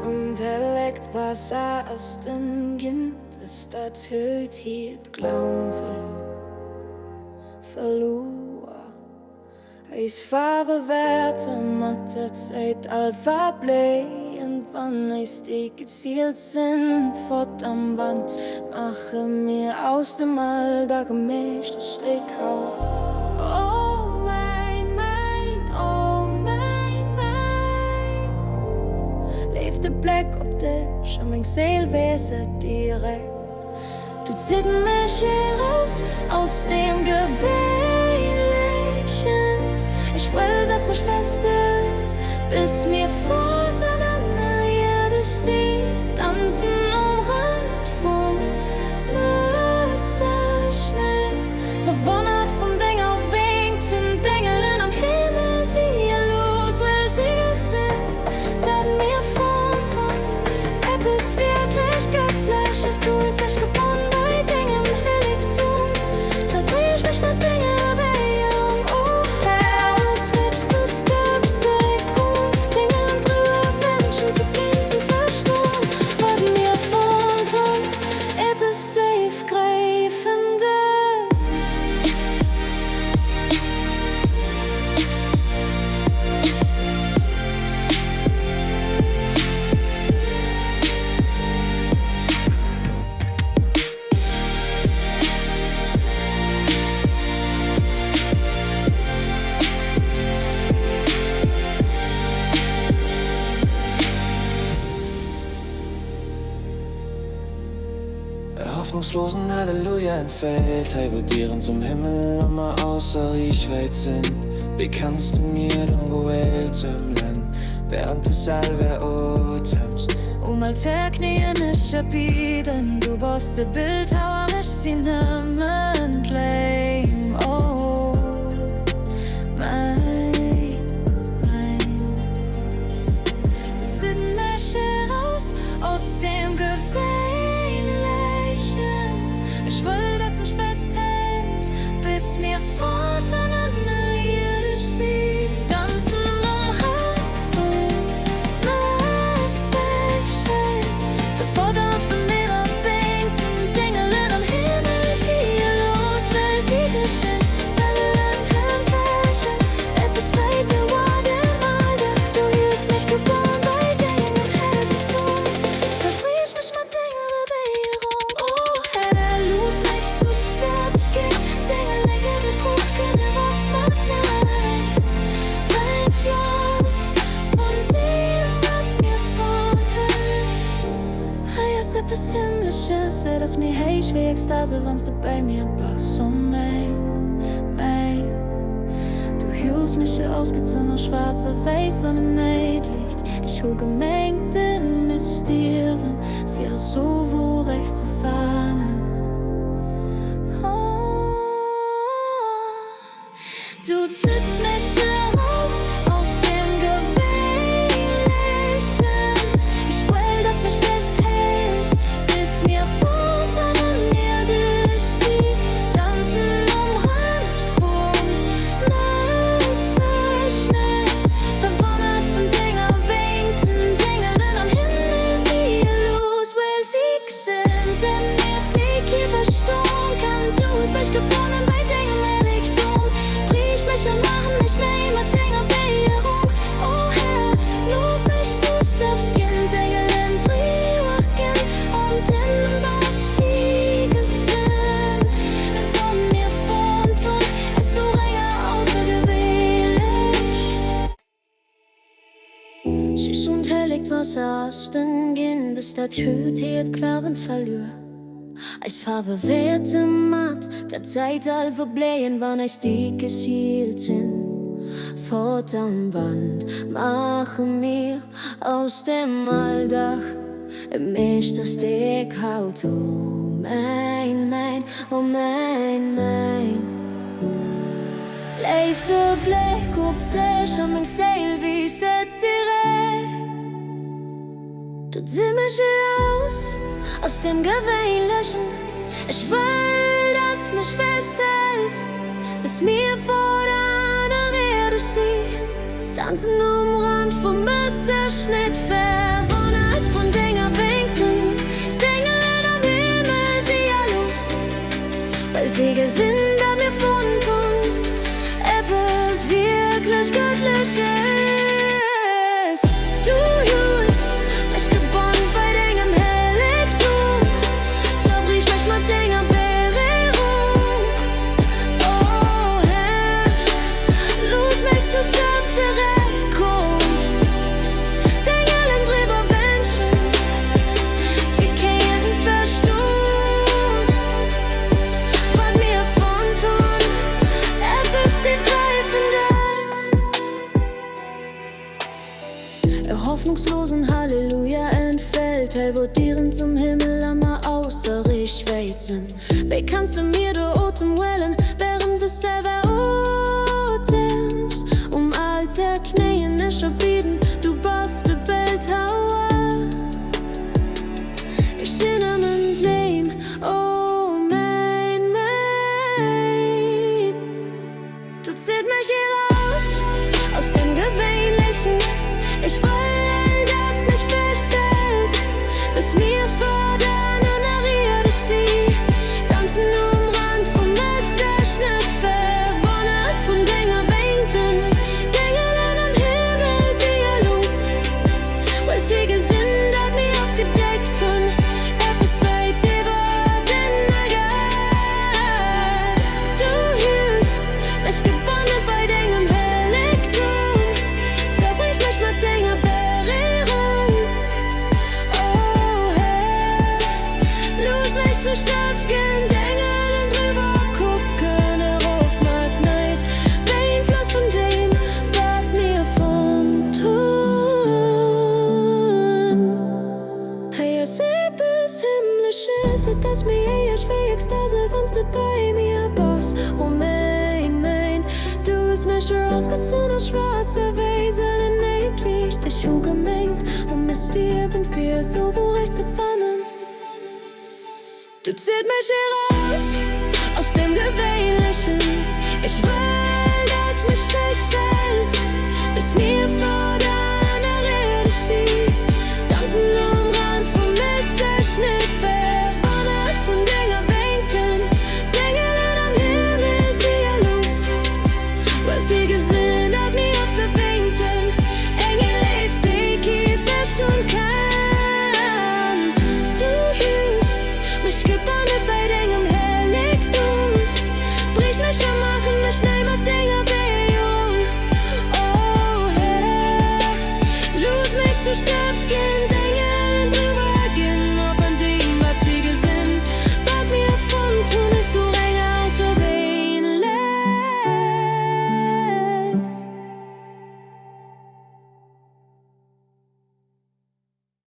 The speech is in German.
Intellekt was aus den Kind ist dat höht hiet Glaum verloren. Eis Farbe werte mat der Zeit Alpha blähen, wann eis die gezielt sind fort am Wand, mache mir aus dem Alltag gemischtes Strickhaut. Oh mein, oh mein, leef de Blick op dich an mein Seelwese direkt. Du zieht mich heraus aus dem Gewöhnlichen. Ich will, dass mich fest ist, bis mir fort aneinander jede sie tanzen umrannt vom Messerschnitt, verwundert von Dinger winkten Dingeln am Himmel, sie los, will sie sind, dat mir fort etwas wirklich Göttliches, du hast mich gebunden bei Dingen im Heiligtum, zerbrich mich mit Dingen bei ihrem Oh Herr, lass mich zu Stepsäckung, Dingeln drüber wünschen, sie Kind und verstummen, wat mir fort etwas tiefgreifendes. Hoffnungslosen Halleluja entfällt, halbieren zum Himmel immer außer Reichweite sind. Wie kannst du mir den Goel zümlen, während des Salve-Otems? Alltägliche nicht bieten, du bist der Bildhauer, ich sie niemand lame. Oh, mein, du ziehst mich heraus aus dem Gewöhnlichen. Ich will, dass du mich festhältst, bis mir fort aneinander jede sie tanzen umrannt vom Mastwäschheit, verfordert von ihrer winkten Dingeln am Himmel, sie los, weil sie geschehen, Wellen hinwäschen, etwas weiter war der Alltag, du hielst mich geboren bei Dingen im Heiligtum, zerbrich mich mit Dingen bei Beirrung. Oh Herr, los mich zu Steps, geh Dinge länger betrunken auf mein Nein, dein Fluss von dem, was mir vorteilt. Hey, es etwas Himmlisches, das mir heiß wie Ekstase, wann's du bei mir bist. Oh mein, du hielst mich ausgezogen aus schwarzer Weiß und ein Neidlicht. Ich hol gemengte Mysterien, für so wo recht zu fahren. Oh, du ziehst mich heraus aus dem Gewöhnlichen. Ich will, dass mich festhältst, bis mir fort aneinander durch sie tanzen umrannt vom Messerschnitt, verwundert von Dinger winkten Dingeln am Himmel, sie los, weil sie sind, denn auf die Kiefer stumm kann du hast mich gebunden bei Dingen Heiligtum, brich mich und machen mich nehmen Dinge Beirrung. Oh Herr, los mich zu Stepskin, Dingeln drübergehen und in Bad sie gesehen, von mir von tun, es so länger außergewöhnlich. Süß und hellig was aus den Ginn, bis dat Hüt het Glauben verlor. Als Farbe werte matt, der Zeitalter verblähen, wann es die gesielt sind. Fort am Wand machen mir aus dem Alldach im echtes Steckhaut. Oh mein, oh mein. Leef de Blick op dich an mein Seelwiese direkt. Du ziehst mich aus dem Gewöhnlichen. Ich will, dass mich festhältst, bis mir vor deiner Rede sie tanzen umrannt vom Messerschnitt, verwundert der hoffnungslosen Halleluja entfällt. Hey, wo Tieren zum Himmel immer außer ich weit sind. Wie kannst du mir der Atem wellen, während du selber atmest? Alter Knie nicht verbieten, du bist der Bildhauer. Ich erinnere mich Leben, oh mein. Du ziehst mich hier raus, aus dem Gewöhnlichen. Ich will, dass mich festhältst, bis mir vor deiner Riede sie tanzen Rand vom Messerschnitt, verwundert von Dingen winkten. Dinge am Himmel sie los, weil sie Gesinn hat mir abgedeckt und etwas weit über den Neger. Du hörst mich gebunden bei Dingen Heiligtum, zerbrich mich mit Dingen Berührung. Oh hey, los mich zu Stabskin, Dinge drüber gucken, auf Magnet, den Fluss von dem, was mir vom tun. Hey, es etwas Himmlisches, das mir ich wie Ekstase, wenn's du bei mir bist. Oh mein, du hast mich rausgezogen aus schwarzer Wesen und eklig dich gemengt, um es dir von viel so wo recht zu fangen. Du ziehst mich hier raus, aus dem Gewöhnlichen. Ich will, dass mich